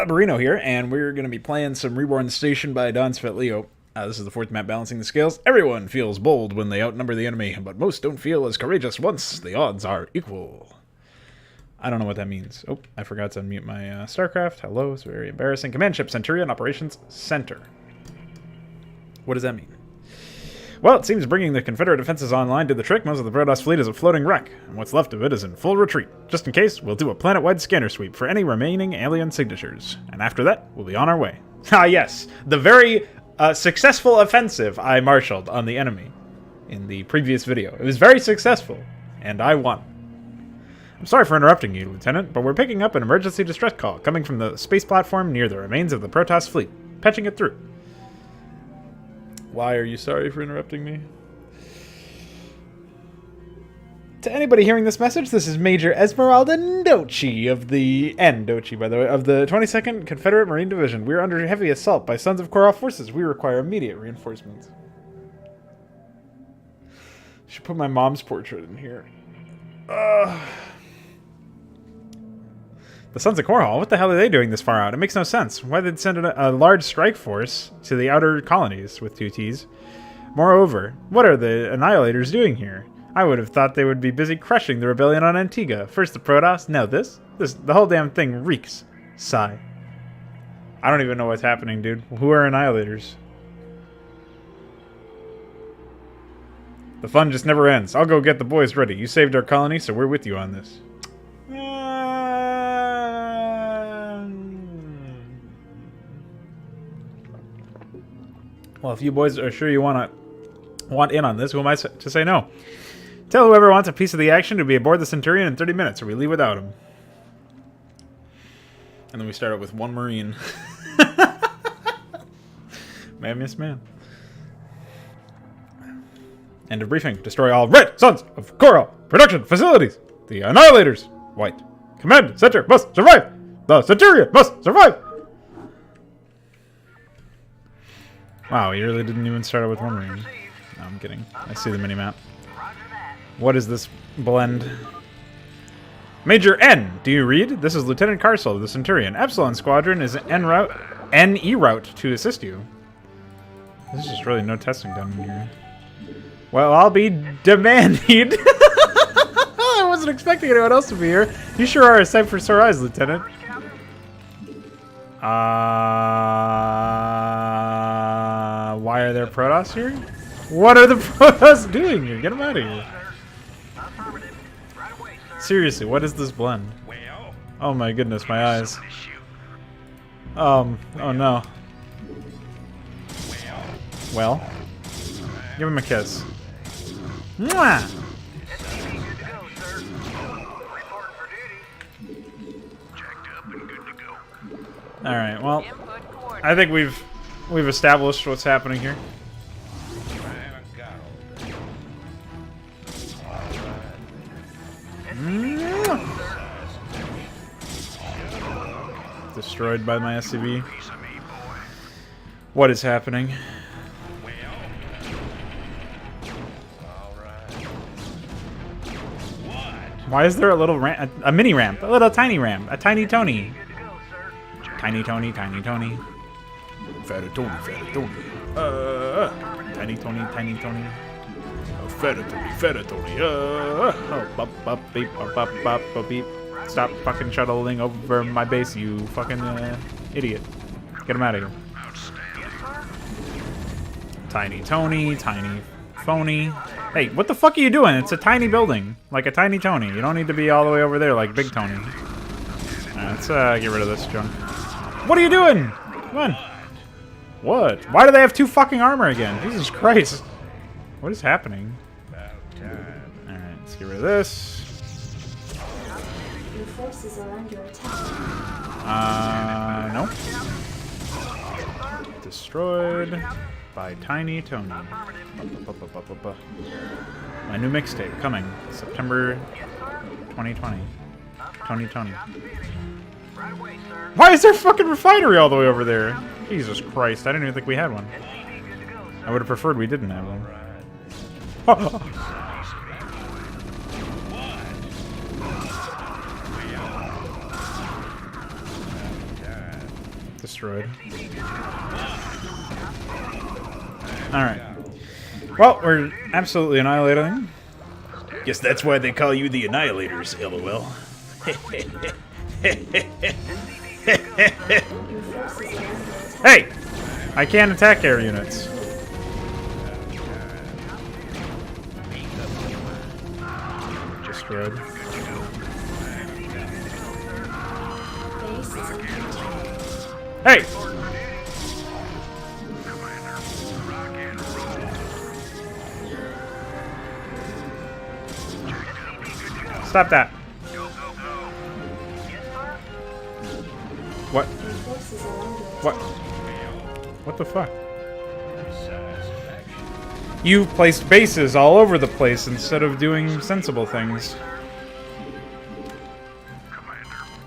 Marino here, and we're going to be playing some Reborn Station by Don's Fit Leo. This is the fourth map, Balancing the Scales. Everyone feels bold when they outnumber the enemy, but most don't feel as courageous once the odds are equal. I don't know what that means. Oh, I forgot to unmute my StarCraft. Hello, it's very embarrassing. Command Ship Centurion Operations Center. What does that mean? Well, it seems bringing the Confederate defenses online did the trick. Most of the Protoss fleet is a floating wreck, and what's left of it is in full retreat. Just in case, we'll do a planet-wide scanner sweep for any remaining alien signatures. And after that, we'll be on our way. Ah, yes, the very successful offensive I marshaled on the enemy in the previous video. It was very successful, and I won. I'm sorry for interrupting you, Lieutenant, but we're picking up an emergency distress call coming from the space platform near the remains of the Protoss fleet. Patching it through. Why are you sorry for interrupting me? To anybody hearing this message, this is Major Esmeralda Ndochi of the... Ndochi, by the way, of the 22nd Confederate Marine Division. We are under heavy assault by Sons of Korra forces. We require immediate reinforcements. Should put my mom's portrait in here. The Sons of Korra, what the hell are they doing this far out? It makes no sense. Why did they send a large strike force to the outer colonies with 2 T's? Moreover, what are the Annihilators doing here? I would have thought they would be busy crushing the rebellion on Antigua. First the Protoss, now this. The whole damn thing reeks. Sigh. I don't even know what's happening, dude. Who are Annihilators? The fun just never ends. I'll go get the boys ready. You saved our colony, so we're with you on this. Well, if you boys are sure you want in on this, who am I to say no? Tell whoever wants a piece of the action to be aboard the Centurion in 30 minutes, or we leave without him. And then we start out with 1 Marine. Man, yes, man. End of briefing. Destroy all Red Sons of Korra production facilities. The Annihilators. White. Command Center must survive. The Centurion must survive. Wow, you really didn't even start out with 1 Marine. No, I'm kidding. I see the minimap. What is this blend? Major N, do you read? This is Lieutenant Carsel of the Centurion. Epsilon Squadron is NE route to assist you. There's just really no testing done in here. Well, I'll be demanding. I wasn't expecting anyone else to be here. You sure are a sight for sore eyes, Lieutenant. Why are there Protoss here? What are the Protoss doing here? Get them out of here. Seriously, what is this blend? Oh my goodness, my eyes. Oh no. Well, give him a kiss. Mwah! Alright, well, I think we've established what's happening here. Destroyed by my SCV. What is happening? Why is there a little ramp, a mini ramp, a little tiny ramp, a tiny Tony? Tiny Tony, tiny Tony. Fatter Tony, fatter Tony. Tiny Tony, tiny Tony. Fatter Tony, fatter Tony. Oh, bop, bop, beep, bop, bop, bop, bop, beep. Stop fucking shuttling over my base, you fucking idiot. Get him out of here. Tiny Tony, tiny phony. Hey, what the fuck are you doing? It's a tiny building. Like a tiny Tony. You don't need to be all the way over there like Big Tony. Alright, let's get rid of this junk. What are you doing? Come on. What? Why do they have 2 fucking armor again? Jesus Christ. What is happening? Alright, let's get rid of this. Your forces are under attack. No. Destroyed by Tiny Tony. My new mixtape coming September 2020. Tony. Why is there a fucking refinery all the way over there? Jesus Christ, I didn't even think we had one. I would have preferred we didn't have one. destroyed. Alright. Well, we're absolutely annihilating. Guess that's why they call you the Annihilators, LOL. Hey! I can't attack air units. Destroyed. Base is under attack. Hey! Stop that. What? Your forces are under attack. What? What the fuck? You placed bases all over the place instead of doing sensible things.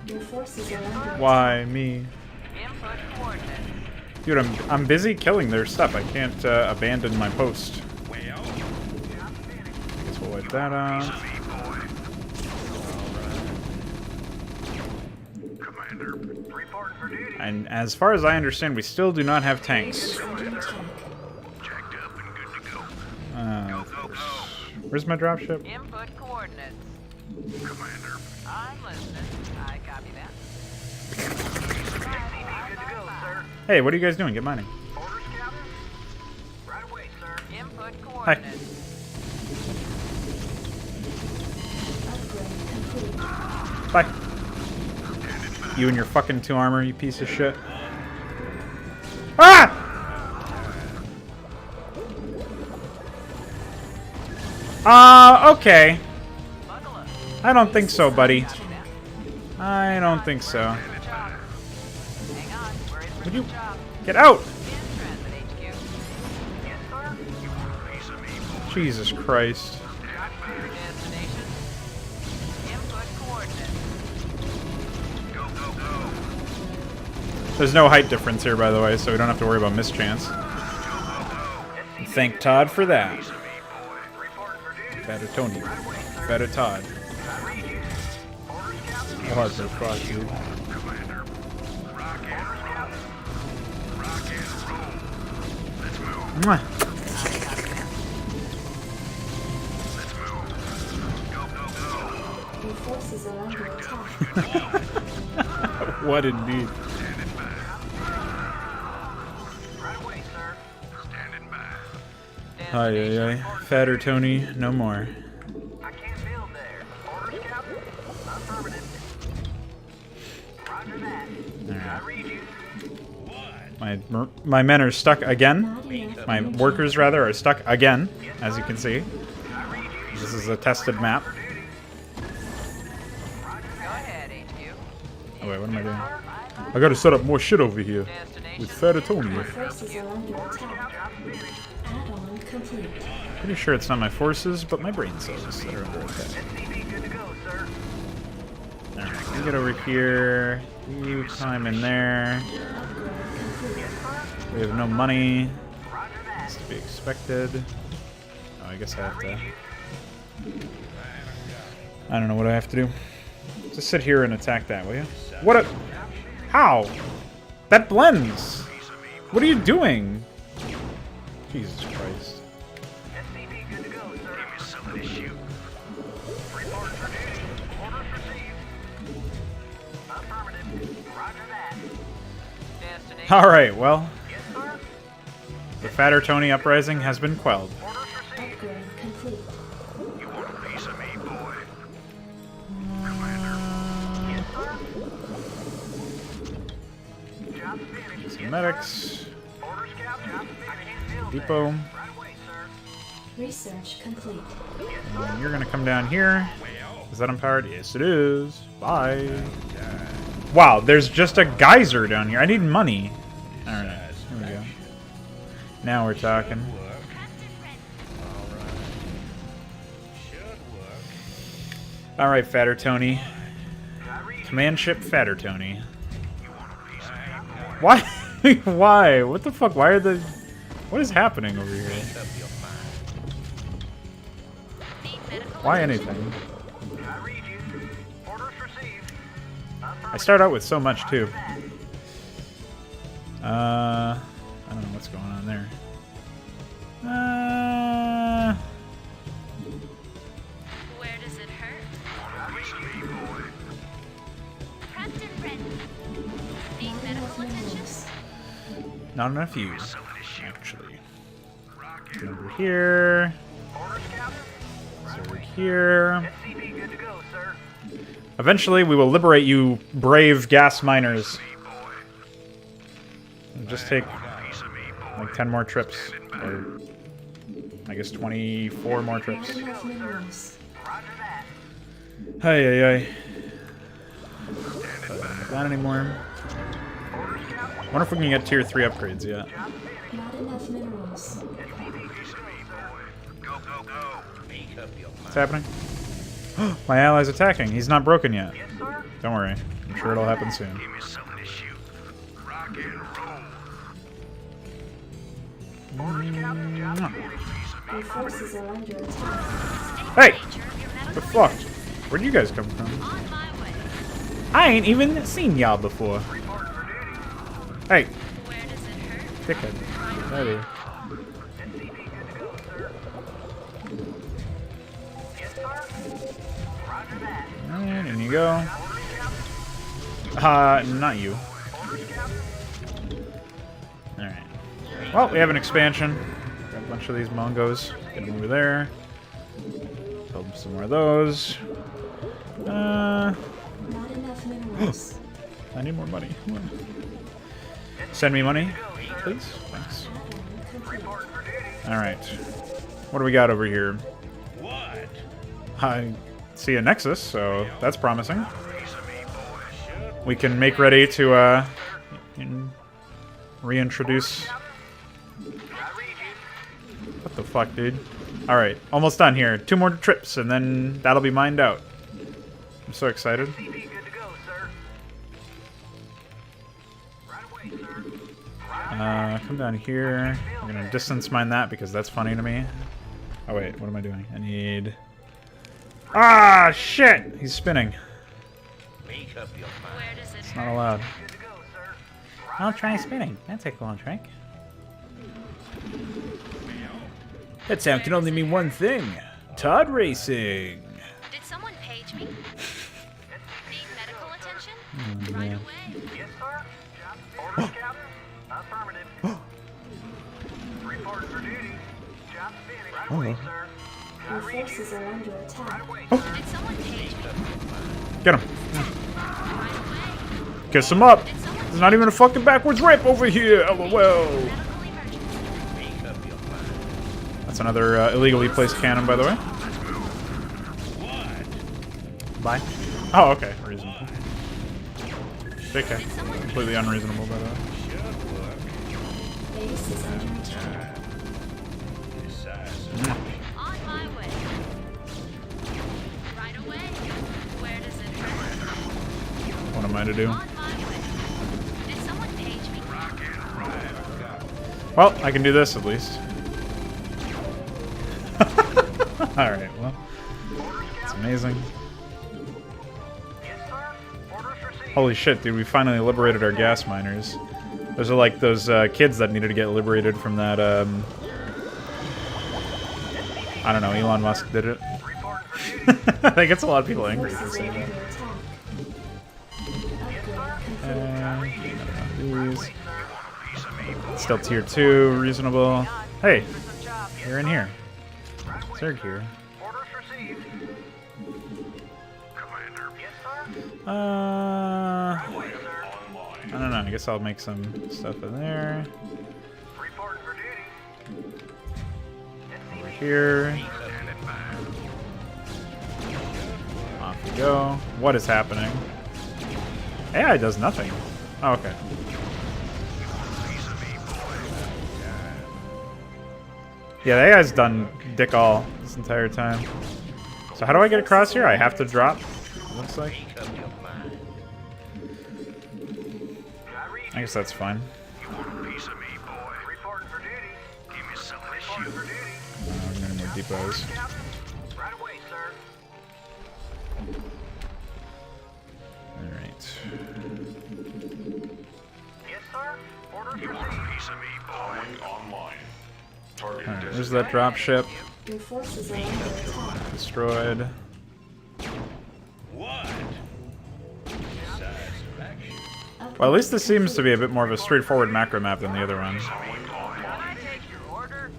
Your forces are under Why me? Dude, I'm busy killing their stuff. I can't abandon my post. Guess we'll wipe that out. And as far as I understand, we still do not have tanks. Of course. Where's my dropship? Input coordinates. Commander. I'm listening. I copy that. Hey, what are you guys doing? Get mining. Orders, Captain. Right away, sir. Input Hi. coordinates. upgrade complete. Bye. You and your fucking 2 armor, you piece of shit. Ah! Okay. Buckle up. I don't think so, buddy. Copy that. I don't think so. Job. Hang on. We're in for Would the you job. get out? In transit, HQ. Yes, sir. Jesus Christ. Destination. Input coordinates. There's no height difference here, by the way, so we don't have to worry about mischance. Thank Todd for that. Better Tony. Better Todd. Hard for fuck, dude. Mwah. Your forces are under attack. What indeed. Ay, ay, ay. Fatter Tony, no more. I can't build there. Orders, Captain. Affirmative. Roger that. I read you. My men are stuck again. Not enough My energy. workers, rather, are stuck again, as you can see. This is a tested map. Go ahead, HQ. Oh wait, what am I doing? I gotta set up more shit over here. Destination. With Fatter Tony. Your forces are under attack. Add-on complete. Pretty sure it's not my forces, but my brain cells that are under attack. Good to go, sir. Alright, you get over here. You climb in there. We have no money. That's to be expected. Oh, I guess I have to... I don't know what I have to do. Just sit here and attack that, will you? What a... How? That blends! What are you doing? Jesus Christ. SCB good to go, sir. Give me some of this shoot. Report for duty. Orders received. Affirmative. Roger that. Destination. Alright, well, Yes, sir. the Fatter Tony uprising has been quelled. Orders received. Upgrade complete. You want a piece of me, boy? Job finished. Some medics. Orders, Captain. I can't build Depot. Right away, sir. Research complete. And you're gonna come down here. Is that empowered? Yes, it is. Bye. Wow, there's just a geyser down here. I need money. Alright, here we go. Now we're talking. Alright, Fatter Tony. Command ship Fatter Tony. Why? Why? What the fuck? Why are the... What is happening over here? Why anything? I read you. Orders received. I start out with so much, too. I don't know what's going on there. Where does it hurt? Prepped and ready. Need medical attention? Not enough you, actually. Over here. Over here. SCB good to go, sir. Eventually, we will liberate you, brave gas miners. It'll just take like 10 more trips, or I guess 24 more trips. Enough minerals. Roger that. Hey, hey, hey. Not anymore. Wonder if we can get tier 3 upgrades yet. Not enough minerals. Go, go, go. What's happening? My ally's attacking. He's not broken yet. Yes, sir. Don't worry. I'm sure it'll happen soon. Give me something to shoot. Rock and roll. Orders, Captain. Job finished. Your forces are under attack. Hey! What the fuck? Where'd you guys come from? On my way. I ain't even seen y'all before. Report for duty. Hey, Where does it hurt? dickhead. Ready. SCB good to go, sir. Yes, sir. Roger that. Alright, in you go. Orders, Captain. Not you. Orders, Captain. Alright. Well, we have an expansion. Got a bunch of these mongos. Get them over there. Build some more of those. Not enough minerals. I need more money. Come on. Send me money, please. Thanks. Report for duty. Alright. What do we got over here? What? I see a nexus, so that's promising. We can make ready to reintroduce. I read you. What the fuck, dude? Alright, almost done here. 2 more trips, and then that'll be mined out. I'm so excited. SCB good to go, sir. Right away, sir. Come down here. I'm gonna distance mine that because that's funny to me. Oh wait, what am I doing? I need... Ah, shit! He's spinning. Make up your mind. Where does it It's hurt? not allowed. Good to go, sir. I'll try spinning. That's a cool trick. That sound can only mean one thing. Todd racing. Did someone page me? Need medical attention? Oh, Right man. away. Yes, sir. Job orders, Captain. Affirmative. Report for duty. Job finished. Right away, sir. I Your read you. forces are under attack. Right away, Did someone page me? Get him. Right away. Kiss him up. Did someone There's not even a fucking backwards ramp over here. LOL. medical emergency? That's another illegally placed cannon, by the way. Bye. Oh, okay. Reasonable. JK. Completely unreasonable, by the way. Base is under attack. On my way. Right away. Where does it hurt? What am I to do? On my way. Did someone page me? Well, I can do this at least. Alright, well. It's amazing. yes, sir. Orders received. Holy shit, dude, we finally liberated our gas miners. Those are like those kids that needed to get liberated from that, I don't know, Elon Musk did it. Report for duty. That gets a lot of people angry for Forces are saying under that. attack. Upgrade complete. These. Still tier 2, reasonable. Hey, Some job. Yes, you're in here. right away, Zerg sir. here. Orders received. Commander. Yes, sir. I Sir. don't know, I guess I'll make some stuff in there. Report for duty. Over here. Off we go. What is happening? AI does nothing. Oh, okay. Yeah, the AI's done dick all this entire time. So how do I get across here? I have to drop, it looks like. I guess that's fine. You want a piece of me, boy? Reporting for duty. Give me something to shoot. For duty. We're gonna need depots. Captain. Right away, sir. Alright. Yes, sir. Orders Alright, there's that drop ship. Your forces are under attack. Destroyed. Well, at least this seems to be a bit more of a straightforward macro map than the other one. Can I take your order?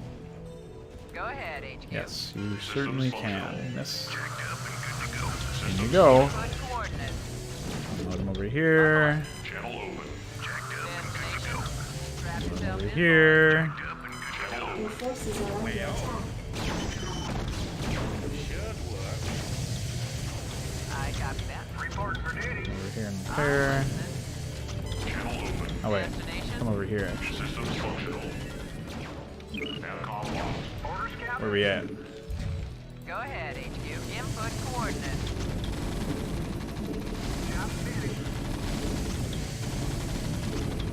Go ahead, HQ. Yes, you certainly can. Miss. In you go. Put coordinates. Load him over here. Destination. Strap yourself Over in. here. Your forces are under attack. I copy that. Report for duty. Over here and there. Oh wait, Destination. come over here actually. Orders, Captain. Where we at? Go ahead, HQ. Input coordinates. Job finished.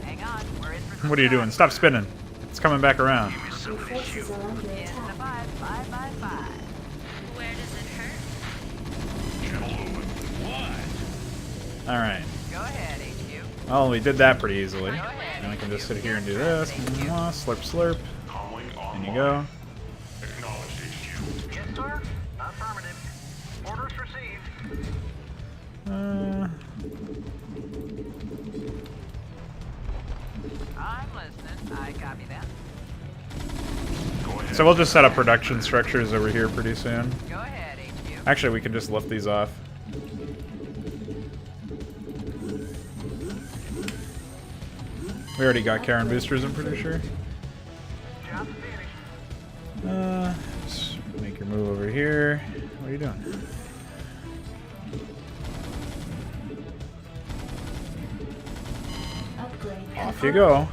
Hang on. We're in for some What are you doing? Stop spinning. It's coming back around. Your forces are under In the attack. 5 by 5. Where does it hurt? Alright. Go ahead, HQ. Well, we did that pretty easily. Go ahead. And I can just sit here and do this. Slurp, slurp. In you go. Yes, sir. Affirmative. Orders received. I'm listening. I copy that. So we'll just set up production structures over here pretty soon. Go ahead, HQ. Actually, we can just lift these off. We already got Karen boosters, I'm pretty sure. Job finished. Just make your move over here. What are you doing? Upgrade. Off you go.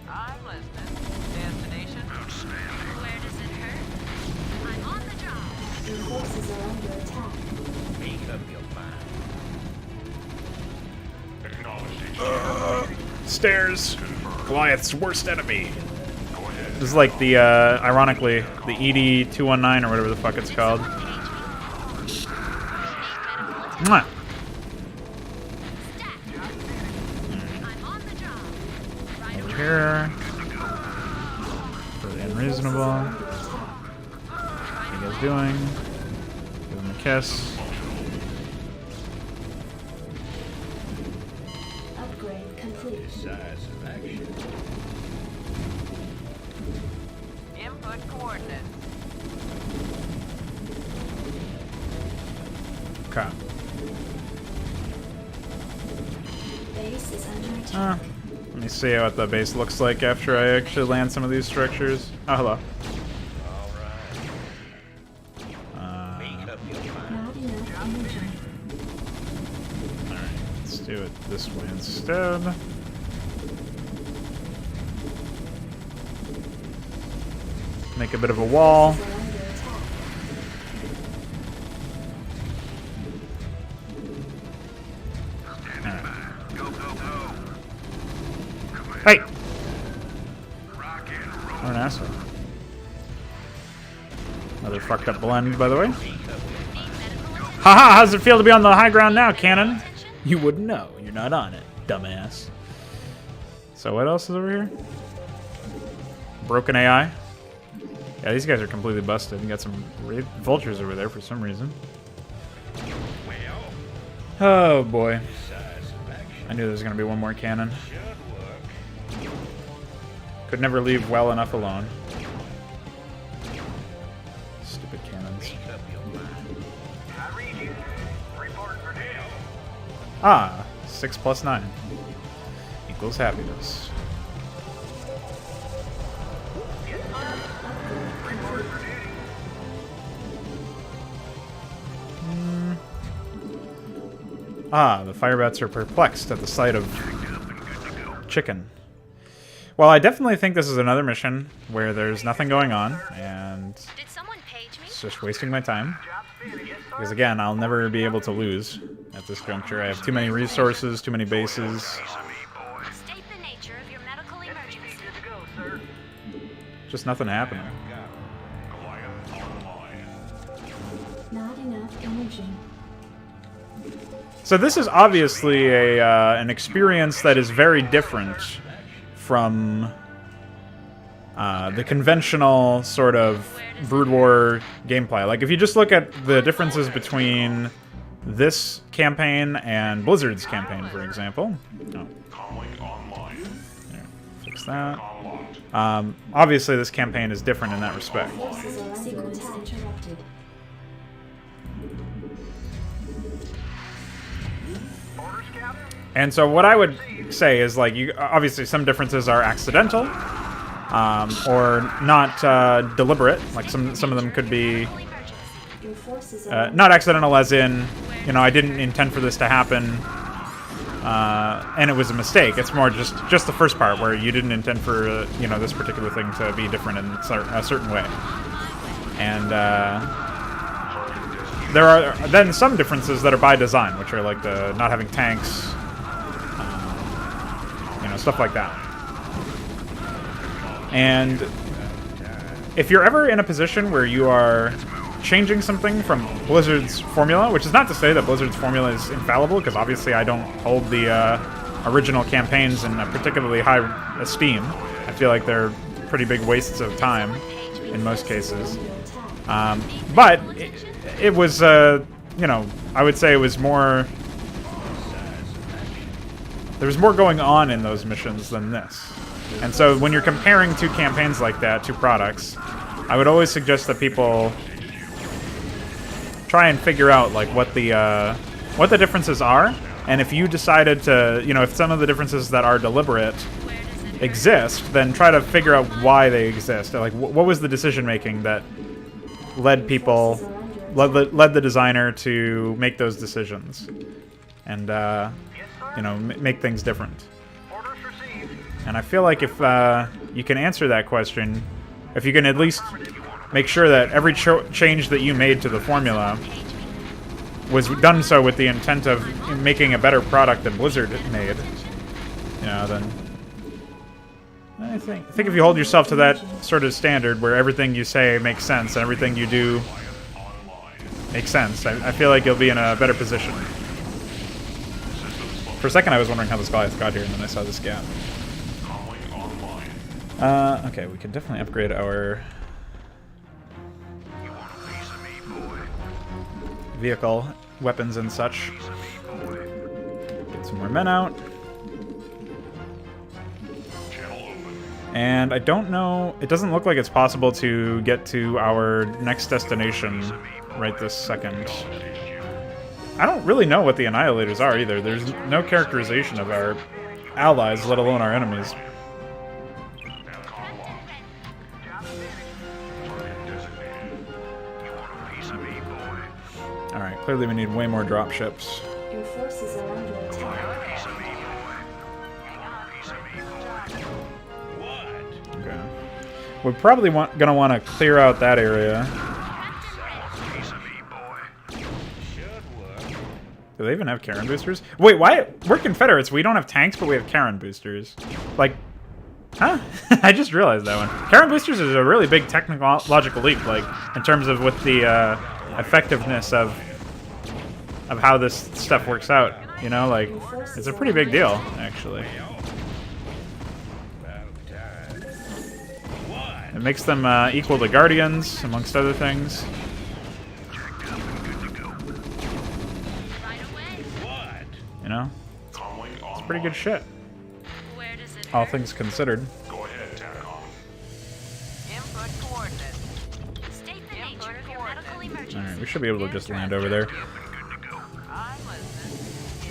I'm listening. Destination. Where does it hurt? I'm on the job. Your forces are under attack. Stairs. Goliath's worst enemy. This is like the, ironically, the ED-219 or whatever the fuck it's called. Mwah. I'm on the job. Right Over here. Really unreasonable. What are you guys doing? Give him a kiss. Upgrade complete. Input coordinates. Okay. Base is under attack. Let me see what the base looks like after I actually land some of these structures. Oh, hello. Not enough energy. Alright, let's do it this way instead. Make a bit of a wall. Forces are under attack. Hey! What an asshole. Another fucked up blend, by the way. Haha, how's it feel to be on the high ground now, Cannon? You wouldn't know. You're not on it, dumbass. So what else is over here? Broken AI. Yeah, these guys are completely busted. You got some vultures over there for some reason. Oh boy. I knew there was going to be one more cannon. Could never leave well enough alone. Stupid cannons. I read you. Report for duty. Ah, 6 plus 9 equals happiness. Report for duty. Ah, the firebats are perplexed at the sight of chicken. Well, I definitely think this is another mission where there's nothing going on, and Did someone page me? it's just wasting my time. Job finished. Yes, sir. Because again, I'll never be able to lose at this juncture. I have too many resources, too many bases. State the nature of your medical emergency. Good to go, sir. Just nothing happening. Not enough energy. So this is obviously an experience that is very different from the conventional sort of Brood War gameplay. Like, if you just look at the differences between this campaign and Blizzard's campaign, for example. Oh. There, fix that. Obviously, this campaign is different in that respect. Sequence interrupted. Orders, Captain. And so what I would say is, like, you obviously some differences are accidental, or not deliberate. Like some of them could be Your forces are not accidental, as in, you know, I didn't intend for this to happen, and it was a mistake. It's more just the first part where you didn't intend for you know, this particular thing to be different in a certain way. And there are then some differences that are by design, which are like the not having tanks, you know, stuff like that. And if you're ever in a position where you are changing something from Blizzard's formula, which is not to say that Blizzard's formula is infallible, because obviously I don't hold the original campaigns in a particularly high esteem. I feel like they're pretty big wastes of time in most cases. But it was, you know, I would say it was more... There was more going on in those missions than this. And so when you're comparing two campaigns like that, two products, I would always suggest that people try and figure out, like, what the differences are. And if you decided to, you know, if some of the differences that are deliberate exist, then try to figure out why they exist. Like, what was the decision-making that led people, led the designer to make those decisions, and you know, make things different. Orders received. And I feel like if you can answer that question, if you can at least make sure that every change that you made to the formula was done so with the intent of making a better product than Blizzard made, you know, then I think if you hold yourself to that sort of standard where everything you say makes sense and everything you do makes sense, I feel like you'll be in a better position. For a second I was wondering how this guy got here, and then I saw this gap. Okay, we can definitely upgrade our vehicle, weapons and such. Get some more men out. And I don't know, it doesn't look like it's possible to get to our next destination right this second. I don't really know what the Annihilators are either. There's no characterization of our allies, let alone our enemies. Alright, clearly we need way more dropships. Your forces are under attack. Okay. We're probably gonna want to clear out that area. Do they even have Karen boosters? Wait, why? We're Confederates. We don't have tanks, but we have Karen boosters. Like, huh? I just realized that one. Karen boosters is a really big technological leap, like, in terms of what the effectiveness of how this stuff works out. You know, like, it's a pretty big deal, actually. It makes them equal to Guardians, amongst other things. You know? It's pretty good shit. Where does it All hurt? things considered. Input coordinates. State the nature of your medical emergency. Alright, we should be able to just land over there. I'm listening.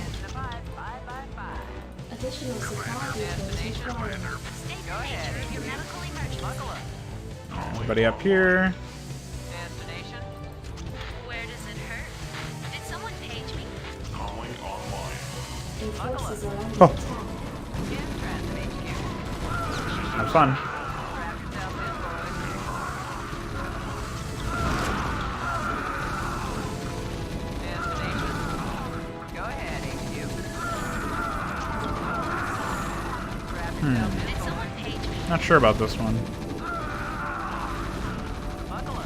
It's the 5555. Additional supply vehicles required. State the Go ahead. nature of your medical emergency. Buckle up. Everybody up here. Destination. Where does it hurt? Did someone page me? Your Buckle forces up. are under Oh. attack. In transit HQ. Have fun. Wrap yourself in, boys. Destination. Go ahead, HQ. Wrap yourself in, Did someone page me? Not sure about this one. buckle up.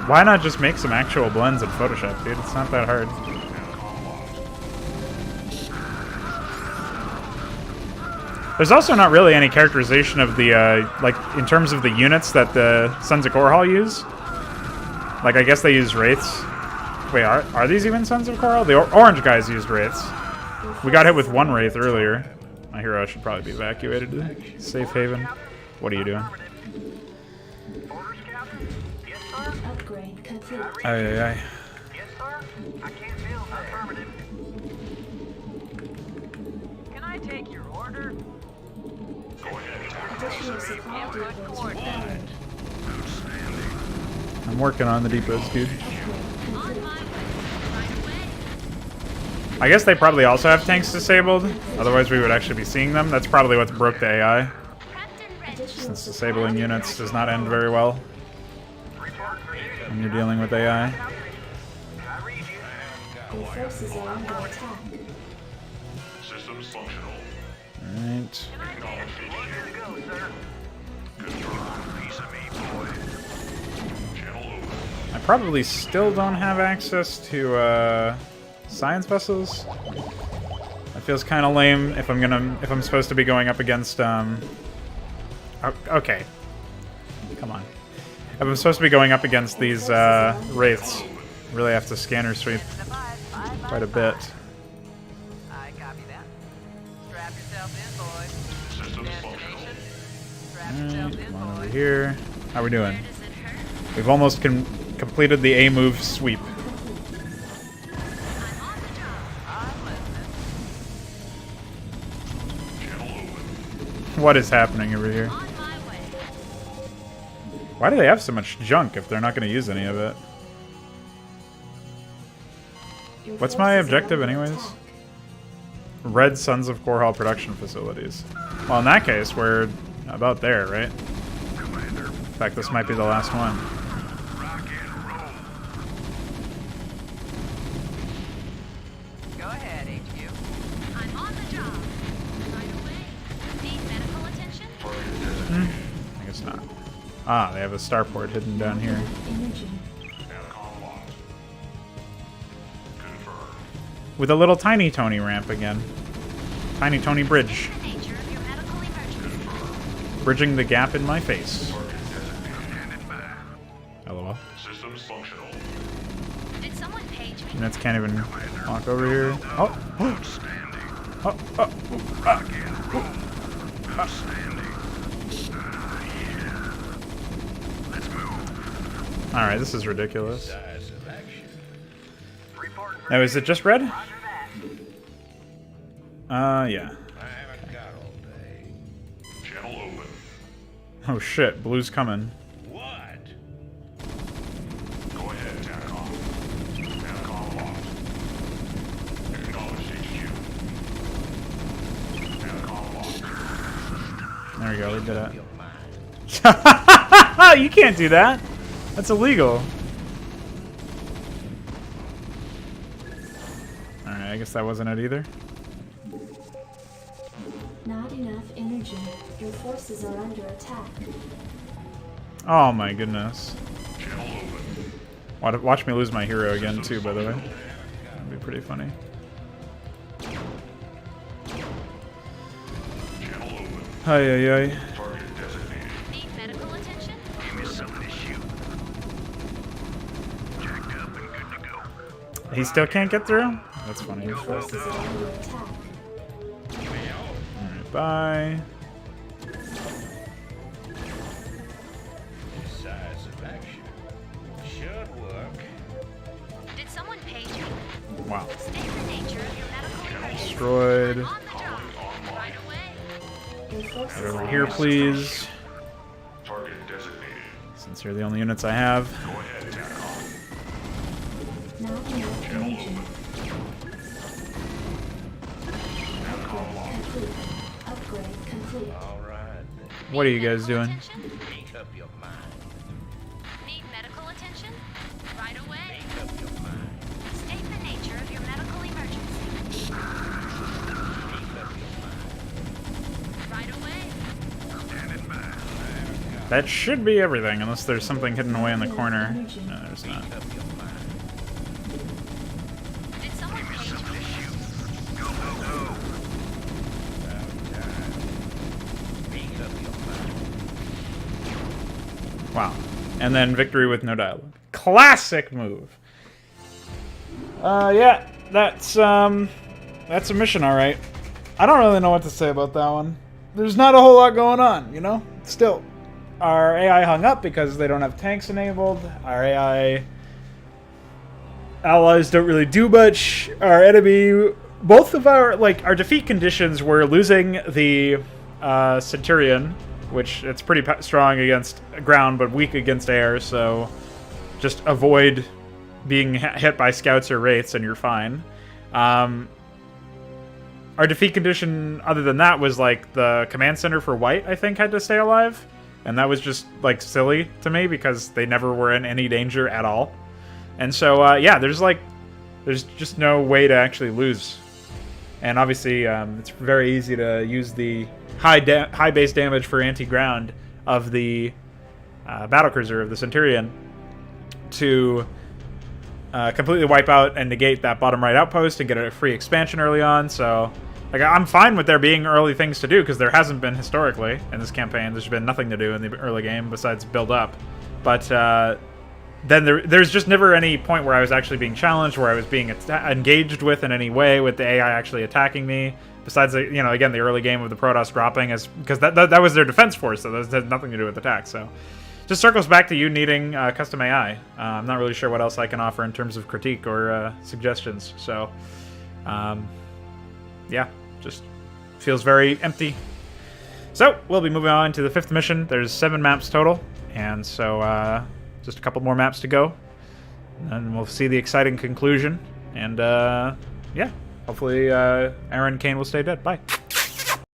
Why not just make some actual blends in Photoshop, dude? It's not that hard. There's also not really any characterization of the, like, in terms of the units that the Sons of Korhal use. Like, I guess they use Wraiths. Wait, are these even Sons of Korhal? The orange guys used Wraiths. We got hit with one Wraith earlier. My hero should probably be evacuated to safe haven. What are you doing? Orders, Captain? Yes, sir. Upgrade complete. Aye, aye, aye. Yes, sir. I can't feel affirmative. Can I take your order? Additional supply Input depots coordinates. required. I'm working on the depots, dude. Upgrade complete. I guess they probably also have tanks disabled. Otherwise, we would actually be seeing them. That's probably what broke the AI. Additional Since disabling units does not end very well when you're dealing with AI. I read you. Your forces are under attack. Systems functional. Alright. Good to go, sir. Piece of me, boy. Channel open. I probably still don't have access to science vessels. That feels kind of lame if I'm supposed to be going up against okay. Come on. If I'm supposed to be going up against these wraiths, really have to scanner sweep quite a bit. I copy that. Strap yourself in, boys. Systems functional. Destination. Strap Alright, yourself in, come on over boys. here. How we doing? We've almost completed the A move sweep. I'm listening. Channel open. What is happening over here? Why do they have so much junk if they're not going to use any of it? Your What's my forces are objective under anyways? attack. Red Sons of Korhal production facilities. Well, in that case, we're about there, right? In fact, this might be the last one. Go ahead, HQ. I'm on the job. Right away. Need medical attention? I guess not. Ah, they have a starport hidden down here. Energy. Anacom locked. Confirmed. With a little Tiny Tony ramp again. Tiny Tony bridge. The nature of your medical emergency. Bridging the gap in my face. LOL. Systems functional. Did someone page me? Units can't even walk over here. Oh! Oh! Oh! Oh! Ah. Alright, this is ridiculous. Reporting for Now, is it just red? Roger that. Yeah. Channel open. Oh shit, blue's coming. What? Go ahead, Anacom. Anacom locked. Acknowledge HQ. Anacom locked. There we go, we did it. You can't do that. That's illegal. Alright, I guess that wasn't it either. Not enough energy. Your forces are under attack. Oh my goodness. Channel open. Watch me lose my hero again too, by the way. That'd be pretty funny. Channel open. Ay, ay, ay. Target designated. Need medical attention? Give me something to shoot. Jacked up and good to go. He still can't get through? That's funny. Forces are under attack. Alright, bye. Decisive action. Should work. Did someone page me? Wow. State the nature of your medical emergency. Destroyed. On the job. Right away. Your forces Get over are here, under please. Target designated. Since you're the only units I have. Go ahead, Anacom. attack. Not enough energy. Anacom locked. Complete. Upgrade complete. All right. What are you guys doing? Make up your mind. Need medical attention? Right away. Make up your mind. State the nature of your medical emergency. Make up your mind. Right away. That should be everything, unless there's something hidden away in the corner. No, there's not. Make up your mind. Did someone page me? and then victory with no dialogue. Classic move. Yeah, that's a mission, all right. I don't really know what to say about that one. There's not a whole lot going on, you know? Still, our AI hung up because they don't have tanks enabled. Our AI allies don't really do much. Our enemy, both of our defeat conditions were losing the Centurion, which it's pretty strong against ground but weak against air, so just avoid being hit by scouts or wraiths and you're fine. Our defeat condition, other than that, was like the command center for white, I think, had to stay alive. And that was just like silly to me because they never were in any danger at all. And so, yeah, there's just no way to actually lose. And obviously, it's very easy to use the high base damage for anti-ground of the battlecruiser of the Centurion to completely wipe out and negate that bottom right outpost and get a free expansion early on. So, like, I'm fine with there being early things to do because there hasn't been historically in this campaign. There's been nothing to do in the early game besides build up. But then there's just never any point where I was actually being challenged, where I was being engaged with in any way with the AI actually attacking me. Besides, you know, again, the early game of the Protoss dropping, because that was their defense force, so that had nothing to do with attack. So, just circles back to you needing custom AI. I'm not really sure what else I can offer in terms of critique or suggestions. So, yeah, just feels very empty. So, we'll be moving on to the 5th mission. There's 7 maps total, and so just a couple more maps to go. And we'll see the exciting conclusion. And, yeah, hopefully Aaron Kane will stay dead. Bye.